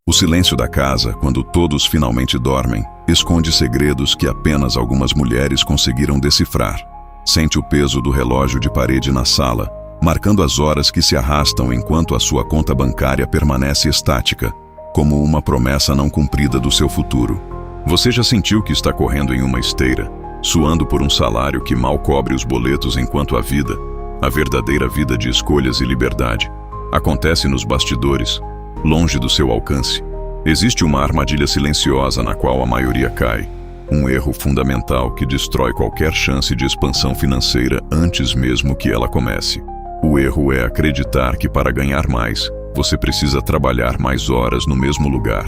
O silêncio da casa, quando todos finalmente dormem, esconde segredos que apenas algumas mulheres conseguiram decifrar. Sente o peso do relógio de parede na sala, marcando as horas que se arrastam enquanto a sua conta bancária permanece estática, como uma promessa não cumprida do seu futuro. Você já sentiu que está correndo em uma esteira, suando por um salário que mal cobre os boletos enquanto a verdadeira vida de escolhas e liberdade, acontece nos bastidores, longe do seu alcance. Existe uma armadilha silenciosa na qual a maioria cai, um erro fundamental que destrói qualquer chance de expansão financeira antes mesmo que ela comece. O erro é acreditar que para ganhar mais, você precisa trabalhar mais horas no mesmo lugar.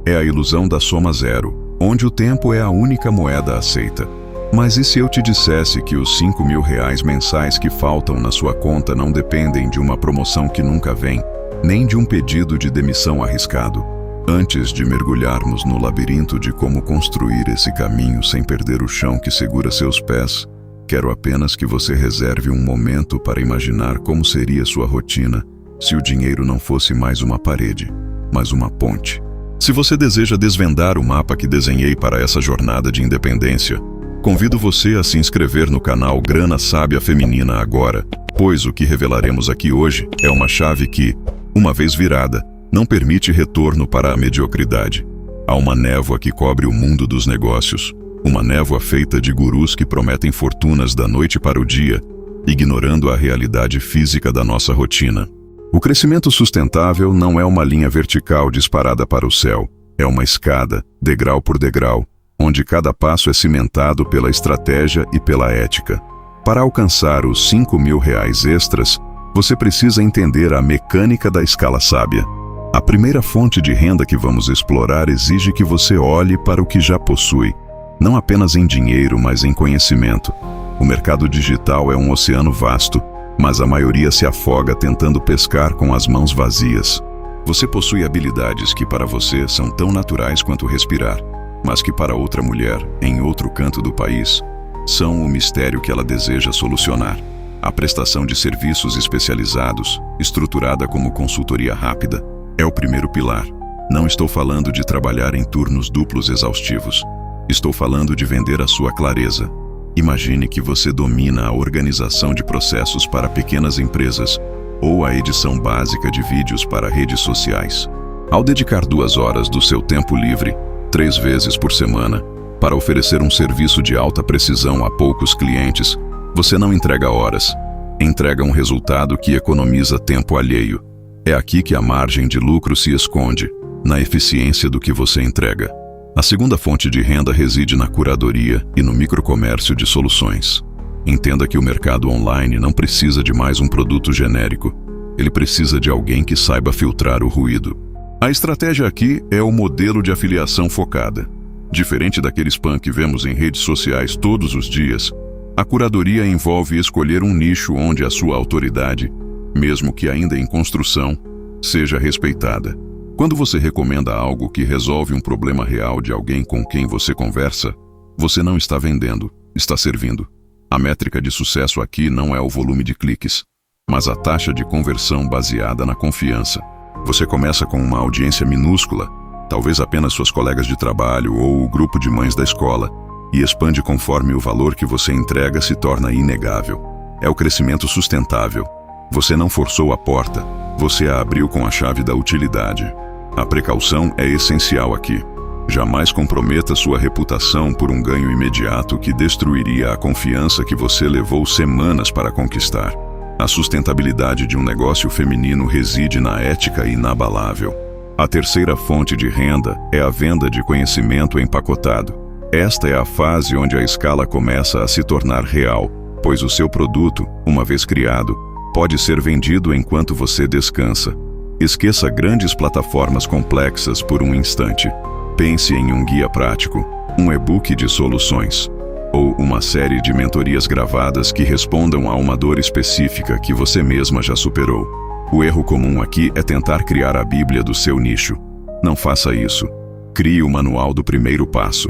É a ilusão da soma zero, onde o tempo é a única moeda aceita. Mas e se eu te dissesse que os R$ 5.000 mensais que faltam na sua conta não dependem de uma promoção que nunca vem, nem de um pedido de demissão arriscado? Antes de mergulharmos no labirinto de como construir esse caminho sem perder o chão que segura seus pés, quero apenas que você reserve um momento para imaginar como seria sua rotina se o dinheiro não fosse mais uma parede, mas uma ponte. Se você deseja desvendar o mapa que desenhei para essa jornada de independência, convido você a se inscrever no canal Grana Sábia Feminina agora, pois o que revelaremos aqui hoje é uma chave que, uma vez virada, não permite retorno para a mediocridade. Há uma névoa que cobre o mundo dos negócios, uma névoa feita de gurus que prometem fortunas da noite para o dia, ignorando a realidade física da nossa rotina. O crescimento sustentável não é uma linha vertical disparada para o céu, é uma escada, degrau por degrau, onde cada passo é cimentado pela estratégia e pela ética. Para alcançar os R$ 5.000 extras, você precisa entender a mecânica da escala sábia. A primeira fonte de renda que vamos explorar exige que você olhe para o que já possui, não apenas em dinheiro, mas em conhecimento. O mercado digital é um oceano vasto, mas a maioria se afoga tentando pescar com as mãos vazias. Você possui habilidades que para você são tão naturais quanto respirar, mas que para outra mulher, em outro canto do país, são o mistério que ela deseja solucionar. A prestação de serviços especializados, estruturada como consultoria rápida, é o primeiro pilar. Não estou falando de trabalhar em turnos duplos exaustivos. Estou falando de vender a sua clareza. Imagine que você domina a organização de processos para pequenas empresas ou a edição básica de vídeos para redes sociais. Ao dedicar 2 horas do seu tempo livre, 3 vezes por semana, para oferecer um serviço de alta precisão a poucos clientes, você não entrega horas, entrega um resultado que economiza tempo alheio. É aqui que a margem de lucro se esconde, na eficiência do que você entrega. A segunda fonte de renda reside na curadoria e no microcomércio de soluções. Entenda que o mercado online não precisa de mais um produto genérico, ele precisa de alguém que saiba filtrar o ruído. A estratégia aqui é o modelo de afiliação focada. Diferente daquele spam que vemos em redes sociais todos os dias, a curadoria envolve escolher um nicho onde a sua autoridade, mesmo que ainda em construção, seja respeitada. Quando você recomenda algo que resolve um problema real de alguém com quem você conversa, você não está vendendo, está servindo. A métrica de sucesso aqui não é o volume de cliques, mas a taxa de conversão baseada na confiança. Você começa com uma audiência minúscula, talvez apenas suas colegas de trabalho ou o grupo de mães da escola, e expande conforme o valor que você entrega se torna inegável. É o crescimento sustentável. Você não forçou a porta, você a abriu com a chave da utilidade. A precaução é essencial aqui. Jamais comprometa sua reputação por um ganho imediato que destruiria a confiança que você levou semanas para conquistar. A sustentabilidade de um negócio feminino reside na ética inabalável. A terceira fonte de renda é a venda de conhecimento empacotado. Esta é a fase onde a escala começa a se tornar real, pois o seu produto, uma vez criado, pode ser vendido enquanto você descansa. Esqueça grandes plataformas complexas por um instante. Pense em um guia prático, um e-book de soluções, ou uma série de mentorias gravadas que respondam a uma dor específica que você mesma já superou. O erro comum aqui é tentar criar a Bíblia do seu nicho. Não faça isso. Crie o manual do primeiro passo.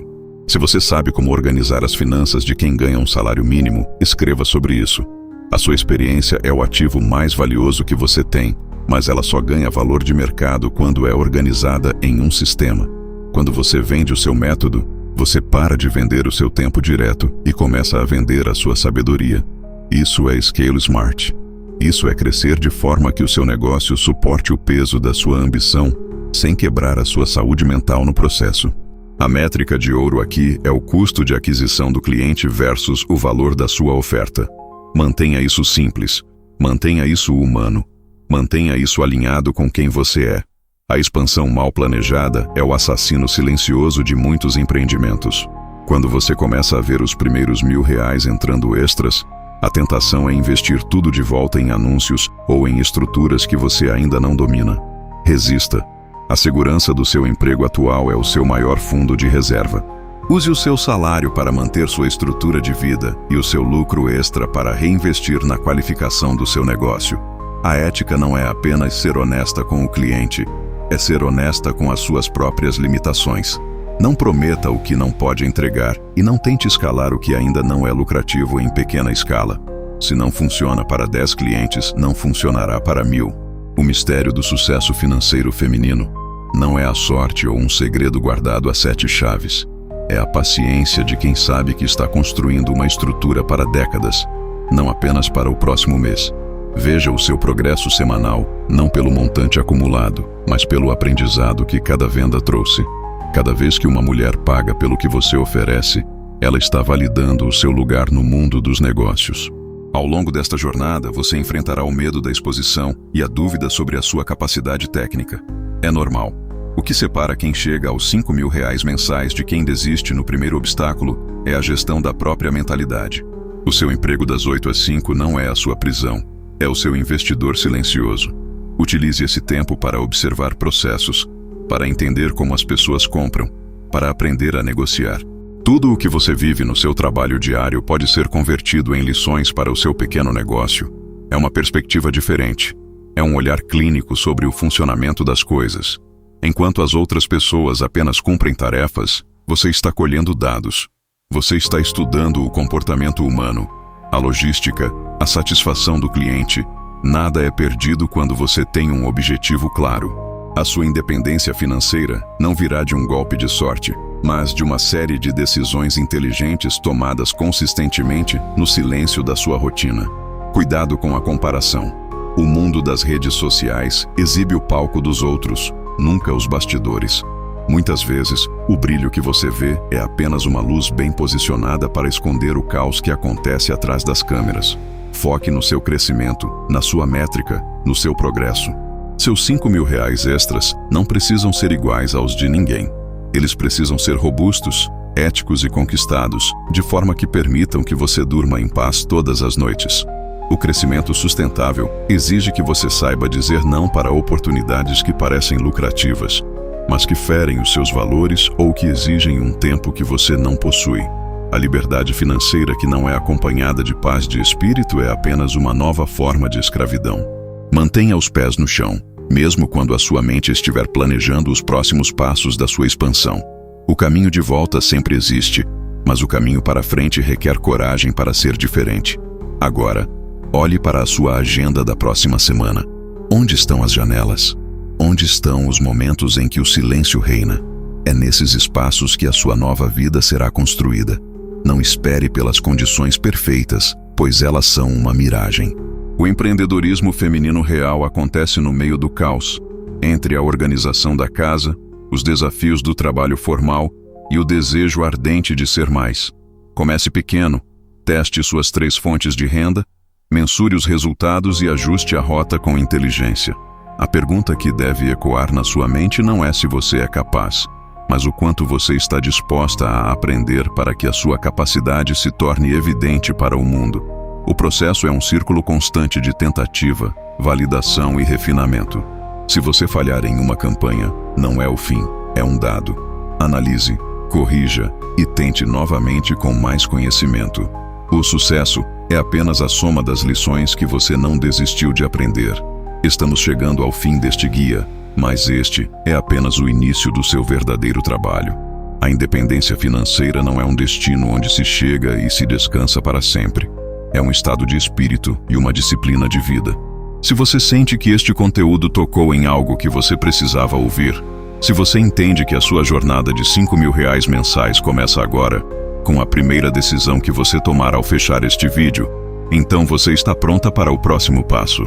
Se você sabe como organizar as finanças de quem ganha um salário mínimo, escreva sobre isso. A sua experiência é o ativo mais valioso que você tem, mas ela só ganha valor de mercado quando é organizada em um sistema. Quando você vende o seu método, você para de vender o seu tempo direto e começa a vender a sua sabedoria. Isso é Scale Smart. Isso é crescer de forma que o seu negócio suporte o peso da sua ambição, sem quebrar a sua saúde mental no processo. A métrica de ouro aqui é o custo de aquisição do cliente versus o valor da sua oferta. Mantenha isso simples. Mantenha isso humano. Mantenha isso alinhado com quem você é. A expansão mal planejada é o assassino silencioso de muitos empreendimentos. Quando você começa a ver os primeiros R$1.000 entrando extras, a tentação é investir tudo de volta em anúncios ou em estruturas que você ainda não domina. Resista. A segurança do seu emprego atual é o seu maior fundo de reserva. Use o seu salário para manter sua estrutura de vida e o seu lucro extra para reinvestir na qualificação do seu negócio. A ética não é apenas ser honesta com o cliente, é ser honesta com as suas próprias limitações. Não prometa o que não pode entregar e não tente escalar o que ainda não é lucrativo em pequena escala. Se não funciona para 10 clientes, não funcionará para 1.000. O mistério do sucesso financeiro feminino não é a sorte ou um segredo guardado a 7 chaves. É a paciência de quem sabe que está construindo uma estrutura para décadas, não apenas para o próximo mês. Veja o seu progresso semanal, não pelo montante acumulado, mas pelo aprendizado que cada venda trouxe. Cada vez que uma mulher paga pelo que você oferece, ela está validando o seu lugar no mundo dos negócios. Ao longo desta jornada, você enfrentará o medo da exposição e a dúvida sobre a sua capacidade técnica. É normal. O que separa quem chega aos R$5.000 mensais de quem desiste no primeiro obstáculo é a gestão da própria mentalidade. O seu emprego das 8 às 5 não é a sua prisão, é o seu investidor silencioso. Utilize esse tempo para observar processos, para entender como as pessoas compram, para aprender a negociar. Tudo o que você vive no seu trabalho diário pode ser convertido em lições para o seu pequeno negócio. É uma perspectiva diferente. É um olhar clínico sobre o funcionamento das coisas. Enquanto as outras pessoas apenas cumprem tarefas, você está colhendo dados. Você está estudando o comportamento humano, a logística, a satisfação do cliente. Nada é perdido quando você tem um objetivo claro. A sua independência financeira não virá de um golpe de sorte, mas de uma série de decisões inteligentes tomadas consistentemente no silêncio da sua rotina. Cuidado com a comparação. O mundo das redes sociais exibe o palco dos outros, nunca os bastidores. Muitas vezes, o brilho que você vê é apenas uma luz bem posicionada para esconder o caos que acontece atrás das câmeras. Foque no seu crescimento, na sua métrica, no seu progresso. Seus R$5.000 extras não precisam ser iguais aos de ninguém. Eles precisam ser robustos, éticos e conquistados, de forma que permitam que você durma em paz todas as noites. O crescimento sustentável exige que você saiba dizer não para oportunidades que parecem lucrativas, mas que ferem os seus valores ou que exigem um tempo que você não possui. A liberdade financeira que não é acompanhada de paz de espírito é apenas uma nova forma de escravidão. Mantenha os pés no chão, mesmo quando a sua mente estiver planejando os próximos passos da sua expansão. O caminho de volta sempre existe, mas o caminho para frente requer coragem para ser diferente. Agora, olhe para a sua agenda da próxima semana. Onde estão as janelas? Onde estão os momentos em que o silêncio reina? É nesses espaços que a sua nova vida será construída. Não espere pelas condições perfeitas, pois elas são uma miragem. O empreendedorismo feminino real acontece no meio do caos, entre a organização da casa, os desafios do trabalho formal e o desejo ardente de ser mais. Comece pequeno, teste suas 3 fontes de renda, mensure os resultados e ajuste a rota com inteligência. A pergunta que deve ecoar na sua mente não é se você é capaz, mas o quanto você está disposta a aprender para que a sua capacidade se torne evidente para o mundo. O processo é um círculo constante de tentativa, validação e refinamento. Se você falhar em uma campanha, não é o fim, é um dado. Analise, corrija e tente novamente com mais conhecimento. O sucesso é apenas a soma das lições que você não desistiu de aprender. Estamos chegando ao fim deste guia, mas este é apenas o início do seu verdadeiro trabalho. A independência financeira não é um destino onde se chega e se descansa para sempre. É um estado de espírito e uma disciplina de vida. Se você sente que este conteúdo tocou em algo que você precisava ouvir, se você entende que a sua jornada de R$5.000 mensais começa agora, com a primeira decisão que você tomar ao fechar este vídeo, então você está pronta para o próximo passo.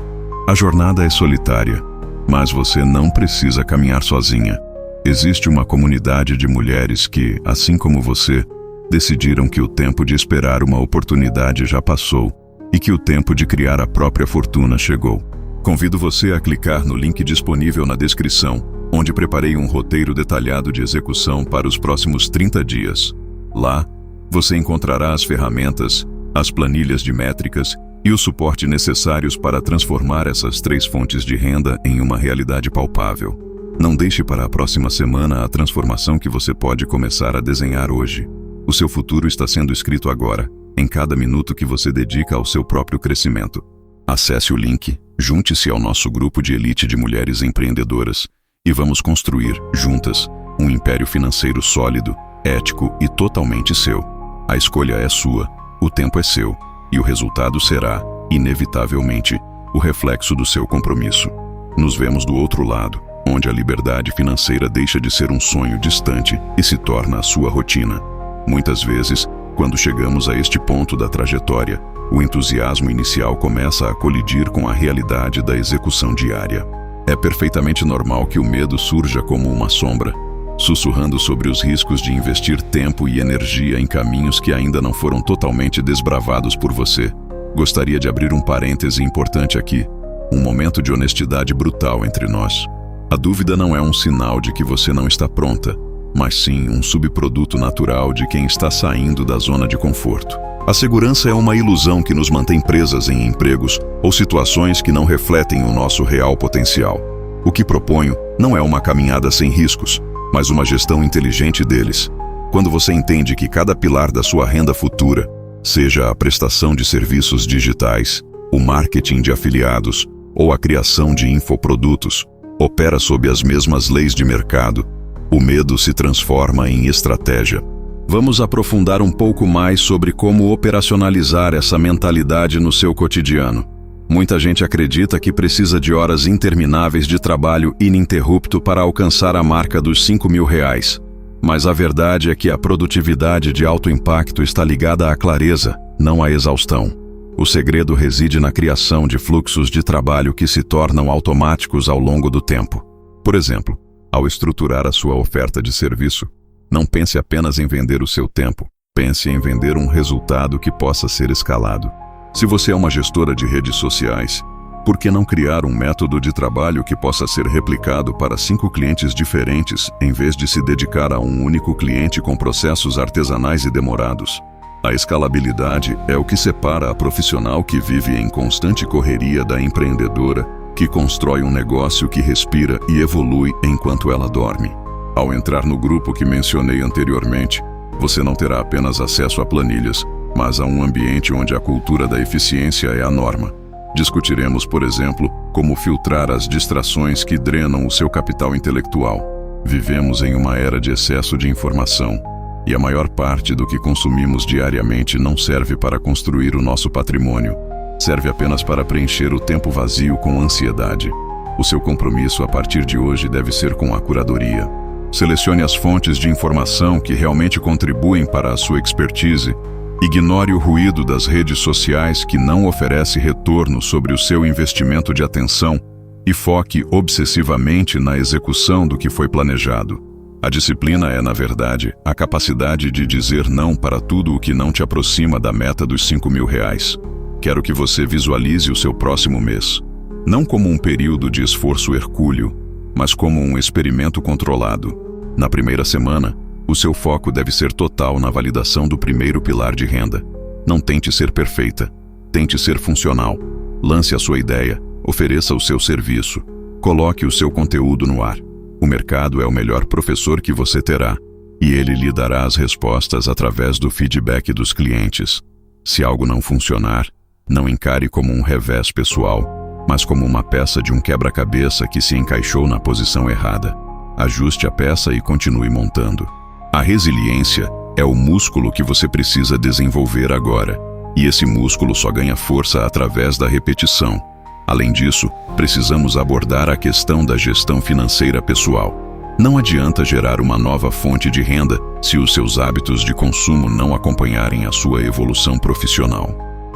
A jornada é solitária, mas você não precisa caminhar sozinha. Existe uma comunidade de mulheres que, assim como você, decidiram que o tempo de esperar uma oportunidade já passou e que o tempo de criar a própria fortuna chegou. Convido você a clicar no link disponível na descrição, onde preparei um roteiro detalhado de execução para os próximos 30 dias. Lá, você encontrará as ferramentas, as planilhas de métricas e o suporte necessários para transformar essas 3 fontes de renda em uma realidade palpável. Não deixe para a próxima semana a transformação que você pode começar a desenhar hoje. O seu futuro está sendo escrito agora, em cada minuto que você dedica ao seu próprio crescimento. Acesse o link, junte-se ao nosso grupo de elite de mulheres empreendedoras e vamos construir, juntas, um império financeiro sólido, ético e totalmente seu. A escolha é sua, o tempo é seu, e o resultado será, inevitavelmente, o reflexo do seu compromisso. Nos vemos do outro lado, onde a liberdade financeira deixa de ser um sonho distante e se torna a sua rotina. Muitas vezes, quando chegamos a este ponto da trajetória, o entusiasmo inicial começa a colidir com a realidade da execução diária. É perfeitamente normal que o medo surja como uma sombra, sussurrando sobre os riscos de investir tempo e energia em caminhos que ainda não foram totalmente desbravados por você. Gostaria de abrir um parêntese importante aqui, um momento de honestidade brutal entre nós. A dúvida não é um sinal de que você não está pronta, mas sim um subproduto natural de quem está saindo da zona de conforto. A segurança é uma ilusão que nos mantém presas em empregos ou situações que não refletem o nosso real potencial. O que proponho não é uma caminhada sem riscos, mas uma gestão inteligente deles. Quando você entende que cada pilar da sua renda futura, seja a prestação de serviços digitais, o marketing de afiliados ou a criação de infoprodutos, opera sob as mesmas leis de mercado, o medo se transforma em estratégia. Vamos aprofundar um pouco mais sobre como operacionalizar essa mentalidade no seu cotidiano. Muita gente acredita que precisa de horas intermináveis de trabalho ininterrupto para alcançar a marca dos R$5.000. Mas a verdade é que a produtividade de alto impacto está ligada à clareza, não à exaustão. O segredo reside na criação de fluxos de trabalho que se tornam automáticos ao longo do tempo. Por exemplo, ao estruturar a sua oferta de serviço, não pense apenas em vender o seu tempo, pense em vender um resultado que possa ser escalado. Se você é uma gestora de redes sociais, por que não criar um método de trabalho que possa ser replicado para 5 clientes diferentes, em vez de se dedicar a um único cliente com processos artesanais e demorados? A escalabilidade é o que separa a profissional que vive em constante correria da empreendedora, que constrói um negócio que respira e evolui enquanto ela dorme. Ao entrar no grupo que mencionei anteriormente, você não terá apenas acesso a planilhas, mas a um ambiente onde a cultura da eficiência é a norma. Discutiremos, por exemplo, como filtrar as distrações que drenam o seu capital intelectual. Vivemos em uma era de excesso de informação, e a maior parte do que consumimos diariamente não serve para construir o nosso patrimônio. Serve apenas para preencher o tempo vazio com ansiedade. O seu compromisso a partir de hoje deve ser com a curadoria. Selecione as fontes de informação que realmente contribuem para a sua expertise. Ignore o ruído das redes sociais que não oferece retorno sobre o seu investimento de atenção e foque obsessivamente na execução do que foi planejado. A disciplina é, na verdade, a capacidade de dizer não para tudo o que não te aproxima da meta dos R$5.000. Quero que você visualize o seu próximo mês, não como um período de esforço hercúleo, mas como um experimento controlado. Na primeira semana, o seu foco deve ser total na validação do primeiro pilar de renda. Não tente ser perfeita, tente ser funcional. Lance a sua ideia, ofereça o seu serviço, coloque o seu conteúdo no ar. O mercado é o melhor professor que você terá, e ele lhe dará as respostas através do feedback dos clientes. Se algo não funcionar, não encare como um revés pessoal, mas como uma peça de um quebra-cabeça que se encaixou na posição errada. Ajuste a peça e continue montando. A resiliência é o músculo que você precisa desenvolver agora, e esse músculo só ganha força através da repetição. Além disso, precisamos abordar a questão da gestão financeira pessoal. Não adianta gerar uma nova fonte de renda se os seus hábitos de consumo não acompanharem a sua evolução profissional.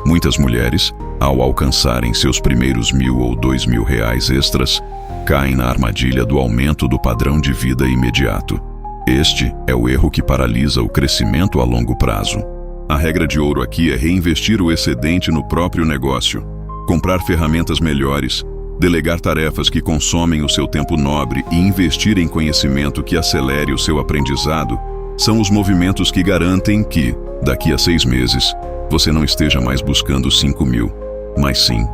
Muitas mulheres, ao alcançarem seus primeiros R$1.000 ou R$2.000 extras, caem na armadilha do aumento do padrão de vida imediato. Este é o erro que paralisa o crescimento a longo prazo. A regra de ouro aqui é reinvestir o excedente no próprio negócio, comprar ferramentas melhores, delegar tarefas que consomem o seu tempo nobre e investir em conhecimento que acelere o seu aprendizado são os movimentos que garantem que, daqui a 6 meses, você não esteja mais buscando 5.000, mas sim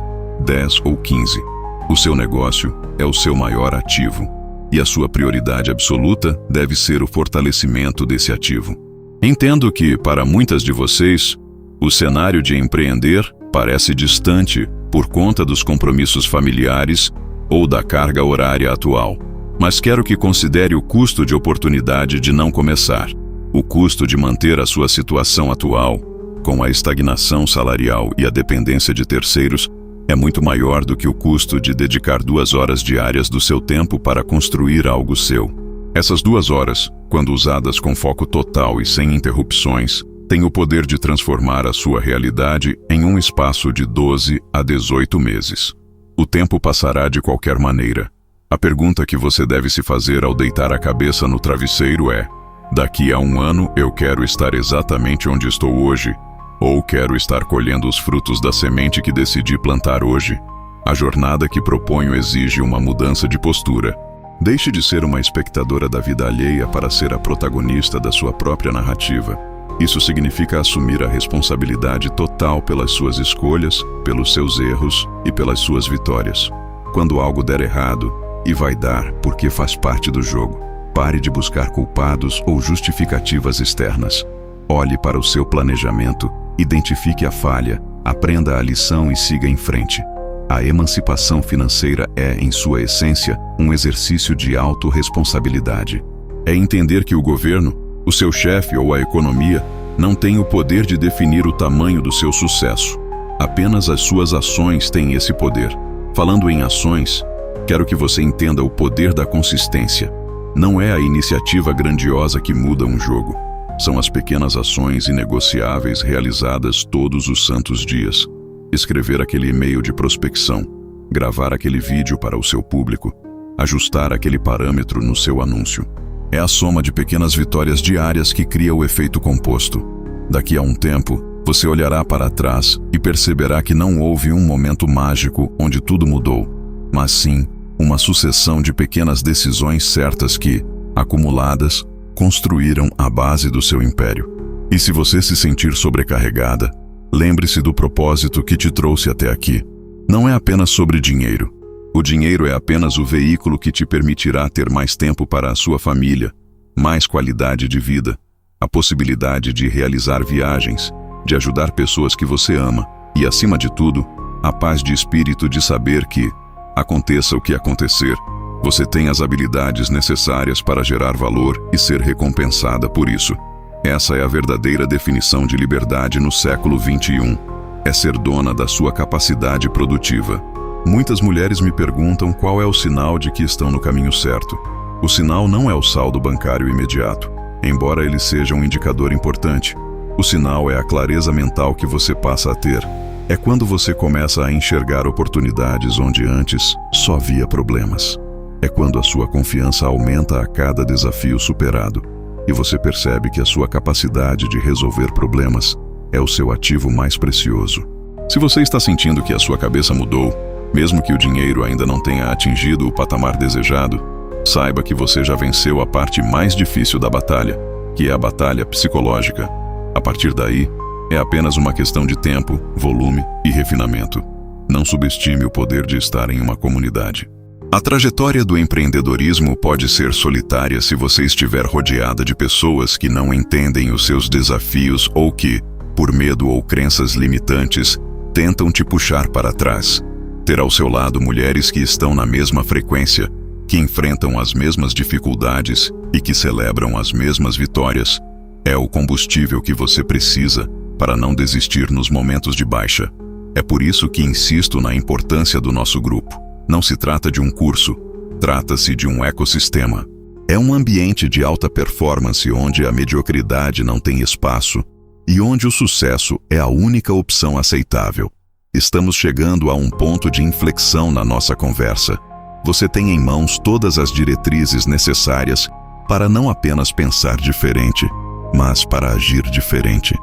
10 ou 15. O seu negócio é o seu maior ativo, e a sua prioridade absoluta deve ser o fortalecimento desse ativo. Entendo que, para muitas de vocês, o cenário de empreender parece distante por conta dos compromissos familiares ou da carga horária atual. Mas quero que considere o custo de oportunidade de não começar. O custo de manter a sua situação atual, com a estagnação salarial e a dependência de terceiros, é muito maior do que o custo de dedicar 2 horas diárias do seu tempo para construir algo seu. Essas 2 horas, quando usadas com foco total e sem interrupções, têm o poder de transformar a sua realidade em um espaço de 12 a 18 meses. O tempo passará de qualquer maneira. A pergunta que você deve se fazer ao deitar a cabeça no travesseiro é: daqui a 1 ano eu quero estar exatamente onde estou hoje, ou quero estar colhendo os frutos da semente que decidi plantar hoje? A jornada que proponho exige uma mudança de postura. Deixe de ser uma espectadora da vida alheia para ser a protagonista da sua própria narrativa. Isso significa assumir a responsabilidade total pelas suas escolhas, pelos seus erros e pelas suas vitórias. Quando algo der errado, e vai dar porque faz parte do jogo, pare de buscar culpados ou justificativas externas. Olhe para o seu planejamento, identifique a falha, aprenda a lição e siga em frente. A emancipação financeira é, em sua essência, um exercício de autorresponsabilidade. É entender que o governo, o seu chefe ou a economia não tem o poder de definir o tamanho do seu sucesso. Apenas as suas ações têm esse poder. Falando em ações, quero que você entenda o poder da consistência. Não é a iniciativa grandiosa que muda um jogo. São as pequenas ações inegociáveis realizadas todos os santos dias. Escrever aquele e-mail de prospecção, gravar aquele vídeo para o seu público, ajustar aquele parâmetro no seu anúncio. É a soma de pequenas vitórias diárias que cria o efeito composto. Daqui a um tempo, você olhará para trás e perceberá que não houve um momento mágico onde tudo mudou, mas sim uma sucessão de pequenas decisões certas que, acumuladas, construíram a base do seu império. E se você se sentir sobrecarregada, lembre-se do propósito que te trouxe até aqui. Não é apenas sobre dinheiro. O dinheiro é apenas o veículo que te permitirá ter mais tempo para a sua família, mais qualidade de vida, a possibilidade de realizar viagens, de ajudar pessoas que você ama e, acima de tudo, a paz de espírito de saber que, aconteça o que acontecer, você tem as habilidades necessárias para gerar valor e ser recompensada por isso. Essa é a verdadeira definição de liberdade no século XXI. É ser dona da sua capacidade produtiva. Muitas mulheres me perguntam qual é o sinal de que estão no caminho certo. O sinal não é o saldo bancário imediato, embora ele seja um indicador importante. O sinal é a clareza mental que você passa a ter. É quando você começa a enxergar oportunidades onde antes só via problemas. É quando a sua confiança aumenta a cada desafio superado e você percebe que a sua capacidade de resolver problemas é o seu ativo mais precioso. Se você está sentindo que a sua cabeça mudou, mesmo que o dinheiro ainda não tenha atingido o patamar desejado, saiba que você já venceu a parte mais difícil da batalha, que é a batalha psicológica. A partir daí, é apenas uma questão de tempo, volume e refinamento. Não subestime o poder de estar em uma comunidade. A trajetória do empreendedorismo pode ser solitária se você estiver rodeada de pessoas que não entendem os seus desafios ou que, por medo ou crenças limitantes, tentam te puxar para trás. Ter ao seu lado mulheres que estão na mesma frequência, que enfrentam as mesmas dificuldades e que celebram as mesmas vitórias, é o combustível que você precisa para não desistir nos momentos de baixa. É por isso que insisto na importância do nosso grupo. Não se trata de um curso, trata-se de um ecossistema. É um ambiente de alta performance onde a mediocridade não tem espaço e onde o sucesso é a única opção aceitável. Estamos chegando a um ponto de inflexão na nossa conversa. Você tem em mãos todas as diretrizes necessárias para não apenas pensar diferente, mas para agir diferente.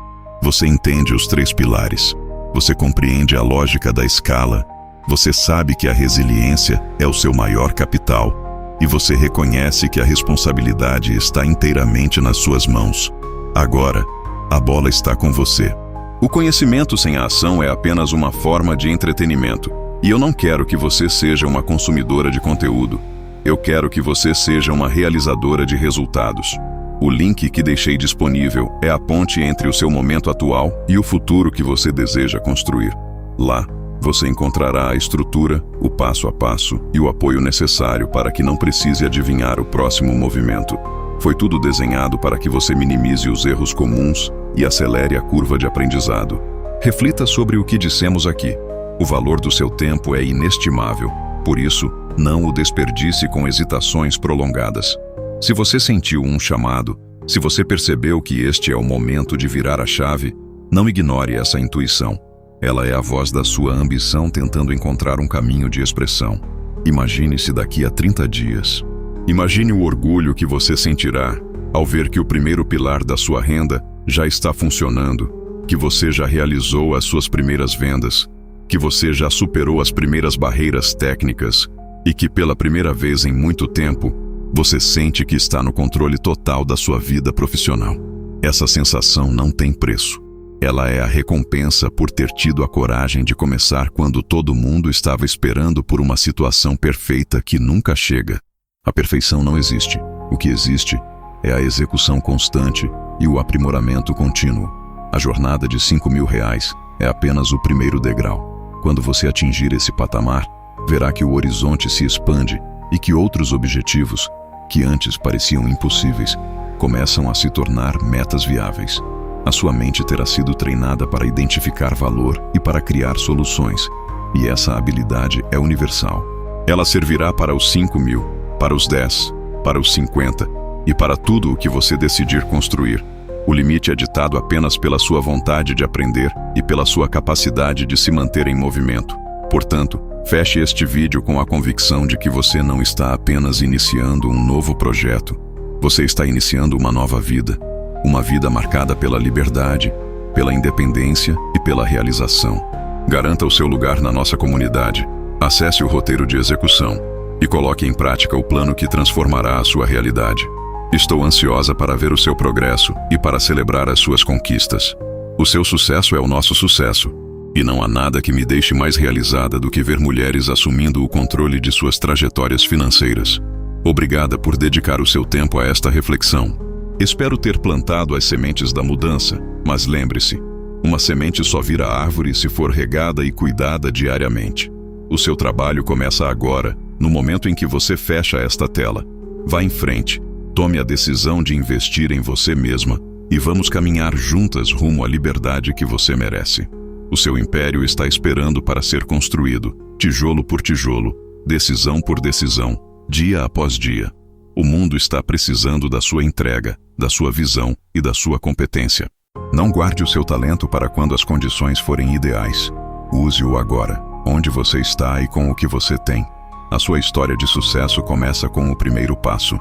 Você entende os 3 pilares. Você compreende a lógica da escala. Você sabe que a resiliência é o seu maior capital. E você reconhece que a responsabilidade está inteiramente nas suas mãos. Agora, a bola está com você. O conhecimento sem a ação é apenas uma forma de entretenimento. E eu não quero que você seja uma consumidora de conteúdo. Eu quero que você seja uma realizadora de resultados. O link que deixei disponível é a ponte entre o seu momento atual e o futuro que você deseja construir. Lá, você encontrará a estrutura, o passo a passo e o apoio necessário para que não precise adivinhar o próximo movimento. Foi tudo desenhado para que você minimize os erros comuns e acelere a curva de aprendizado. Reflita sobre o que dissemos aqui. O valor do seu tempo é inestimável, por isso, não o desperdice com hesitações prolongadas. Se você sentiu um chamado, se você percebeu que este é o momento de virar a chave, não ignore essa intuição. Ela é a voz da sua ambição tentando encontrar um caminho de expressão. Imagine-se daqui a 30 dias. Imagine o orgulho que você sentirá ao ver que o primeiro pilar da sua renda já está funcionando, que você já realizou as suas primeiras vendas, que você já superou as primeiras barreiras técnicas e que pela primeira vez em muito tempo, você sente que está no controle total da sua vida profissional. Essa sensação não tem preço. Ela é a recompensa por ter tido a coragem de começar quando todo mundo estava esperando por uma situação perfeita que nunca chega. A perfeição não existe. O que existe é a execução constante e o aprimoramento contínuo. A jornada de R$5.000 é apenas o primeiro degrau. Quando você atingir esse patamar, verá que o horizonte se expande e que outros objetivos, que antes pareciam impossíveis, começam a se tornar metas viáveis. A sua mente terá sido treinada para identificar valor e para criar soluções, e essa habilidade é universal. Ela servirá para os 5.000, para os 10, para os 50 e para tudo o que você decidir construir. O limite é ditado apenas pela sua vontade de aprender e pela sua capacidade de se manter em movimento. Portanto, feche este vídeo com a convicção de que você não está apenas iniciando um novo projeto. Você está iniciando uma nova vida. Uma vida marcada pela liberdade, pela independência e pela realização. Garanta o seu lugar na nossa comunidade. Acesse o roteiro de execução e coloque em prática o plano que transformará a sua realidade. Estou ansiosa para ver o seu progresso e para celebrar as suas conquistas. O seu sucesso é o nosso sucesso. E não há nada que me deixe mais realizada do que ver mulheres assumindo o controle de suas trajetórias financeiras. Obrigada por dedicar o seu tempo a esta reflexão. Espero ter plantado as sementes da mudança, mas lembre-se, uma semente só vira árvore se for regada e cuidada diariamente. O seu trabalho começa agora, no momento em que você fecha esta tela. Vá em frente, tome a decisão de investir em você mesma e vamos caminhar juntas rumo à liberdade que você merece. O seu império está esperando para ser construído, tijolo por tijolo, decisão por decisão, dia após dia. O mundo está precisando da sua entrega, da sua visão e da sua competência. Não guarde o seu talento para quando as condições forem ideais. Use-o agora, onde você está e com o que você tem. A sua história de sucesso começa com o primeiro passo.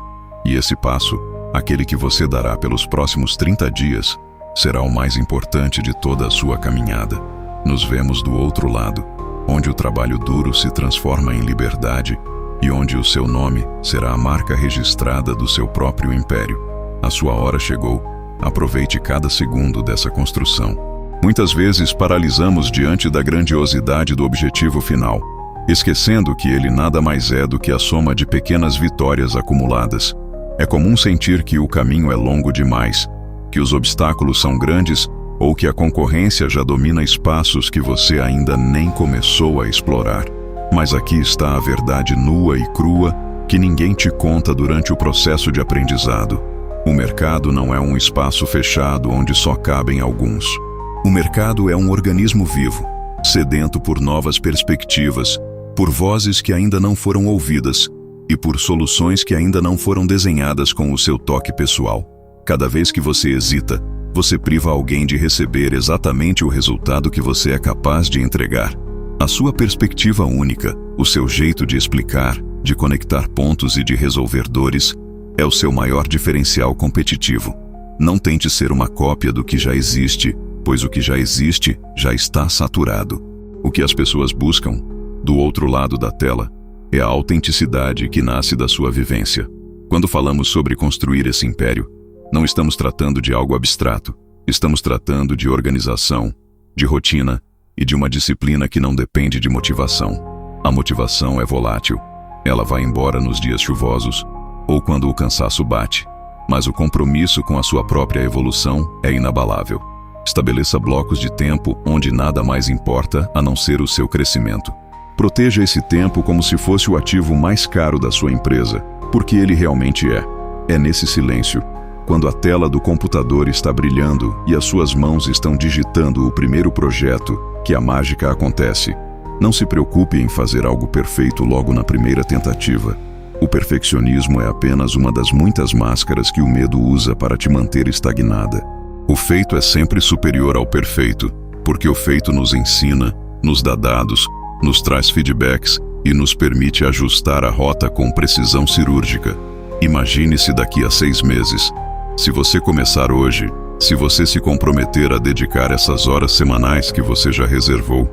E esse passo, aquele que você dará pelos próximos 30 dias, será o mais importante de toda a sua caminhada. Nos vemos do outro lado, onde o trabalho duro se transforma em liberdade e onde o seu nome será a marca registrada do seu próprio império. A sua hora chegou. Aproveite cada segundo dessa construção. Muitas vezes paralisamos diante da grandiosidade do objetivo final, esquecendo que ele nada mais é do que a soma de pequenas vitórias acumuladas. É comum sentir que o caminho é longo demais, que os obstáculos são grandes ou que a concorrência já domina espaços que você ainda nem começou a explorar. Mas aqui está a verdade nua e crua que ninguém te conta durante o processo de aprendizado. O mercado não é um espaço fechado onde só cabem alguns. O mercado é um organismo vivo. sedento por novas perspectivas, por vozes que ainda não foram ouvidas e por soluções que ainda não foram desenhadas com o seu toque pessoal. Cada vez que você hesita, você priva alguém de receber exatamente o resultado que você é capaz de entregar. A sua perspectiva única, o seu jeito de explicar, de conectar pontos e de resolver dores, é o seu maior diferencial competitivo. Não tente ser uma cópia do que já existe, pois o que já existe já está saturado. O que as pessoas buscam, do outro lado da tela, é a autenticidade que nasce da sua vivência. Quando falamos sobre construir esse império, não estamos tratando de algo abstrato. Estamos tratando de organização, de rotina e de uma disciplina que não depende de motivação. A motivação é volátil. Ela vai embora nos dias chuvosos ou quando o cansaço bate. Mas o compromisso com a sua própria evolução é inabalável. Estabeleça blocos de tempo onde nada mais importa a não ser o seu crescimento. Proteja esse tempo como se fosse o ativo mais caro da sua empresa, porque ele realmente é. É nesse silêncio, quando a tela do computador está brilhando e as suas mãos estão digitando o primeiro projeto, que a mágica acontece. Não se preocupe em fazer algo perfeito logo na primeira tentativa. O perfeccionismo é apenas uma das muitas máscaras que o medo usa para te manter estagnada. O feito é sempre superior ao perfeito, porque o feito nos ensina, nos dá dados, nos traz feedbacks e nos permite ajustar a rota com precisão cirúrgica. Imagine-se daqui a 6 meses. Se você começar hoje, se você se comprometer a dedicar essas horas semanais que você já reservou,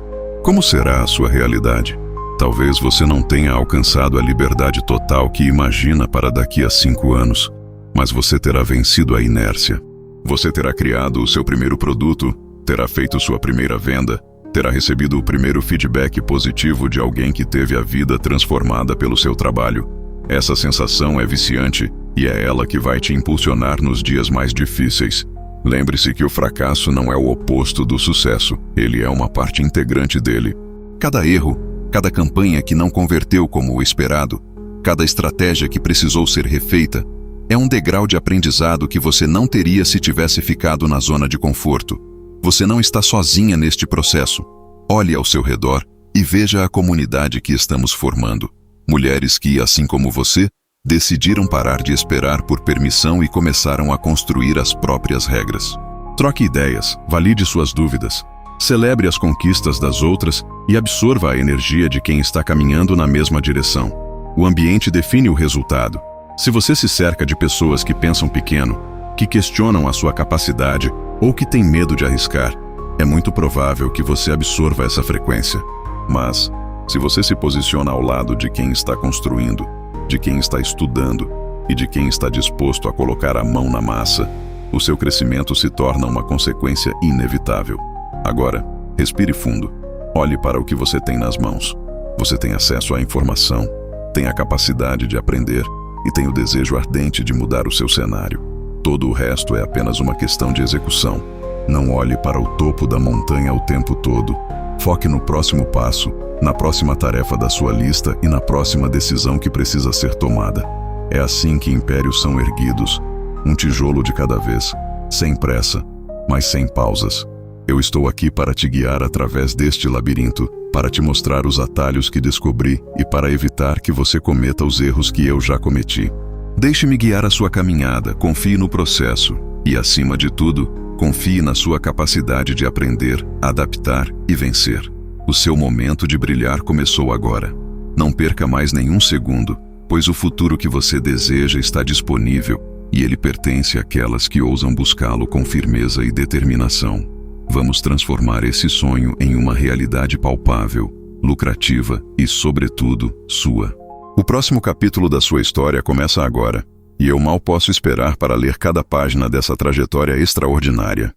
como será a sua realidade? Talvez você não tenha alcançado a liberdade total que imagina para daqui a 5 anos, mas você terá vencido a inércia. Você terá criado o seu primeiro produto, terá feito sua primeira venda, terá recebido o primeiro feedback positivo de alguém que teve a vida transformada pelo seu trabalho. Essa sensação é viciante e é ela que vai te impulsionar nos dias mais difíceis. Lembre-se que o fracasso não é o oposto do sucesso, ele é uma parte integrante dele. Cada erro, cada campanha que não converteu como o esperado, cada estratégia que precisou ser refeita, é um degrau de aprendizado que você não teria se tivesse ficado na zona de conforto. Você não está sozinha neste processo. Olhe ao seu redor e veja a comunidade que estamos formando. Mulheres que, assim como você, decidiram parar de esperar por permissão e começaram a construir as próprias regras. Troque ideias, valide suas dúvidas, celebre as conquistas das outras e absorva a energia de quem está caminhando na mesma direção. O ambiente define o resultado. Se você se cerca de pessoas que pensam pequeno, que questionam a sua capacidade ou que têm medo de arriscar, é muito provável que você absorva essa frequência. Mas, se você se posiciona ao lado de quem está construindo, de quem está estudando e de quem está disposto a colocar a mão na massa, o seu crescimento se torna uma consequência inevitável. Agora, respire fundo. Olhe para o que você tem nas mãos. Você tem acesso à informação, tem a capacidade de aprender e tem o desejo ardente de mudar o seu cenário. Todo o resto é apenas uma questão de execução. Não olhe para o topo da montanha o tempo todo. Foque no próximo passo, na próxima tarefa da sua lista e na próxima decisão que precisa ser tomada. É assim que impérios são erguidos, um tijolo de cada vez, sem pressa, mas sem pausas. Eu estou aqui para te guiar através deste labirinto, para te mostrar os atalhos que descobri e para evitar que você cometa os erros que eu já cometi. Deixe-me guiar a sua caminhada, confie no processo e, acima de tudo, confie na sua capacidade de aprender, adaptar e vencer. O seu momento de brilhar começou agora. Não perca mais nenhum segundo, pois o futuro que você deseja está disponível e ele pertence àquelas que ousam buscá-lo com firmeza e determinação. Vamos transformar esse sonho em uma realidade palpável, lucrativa e, sobretudo, sua. O próximo capítulo da sua história começa agora, e eu mal posso esperar para ler cada página dessa trajetória extraordinária.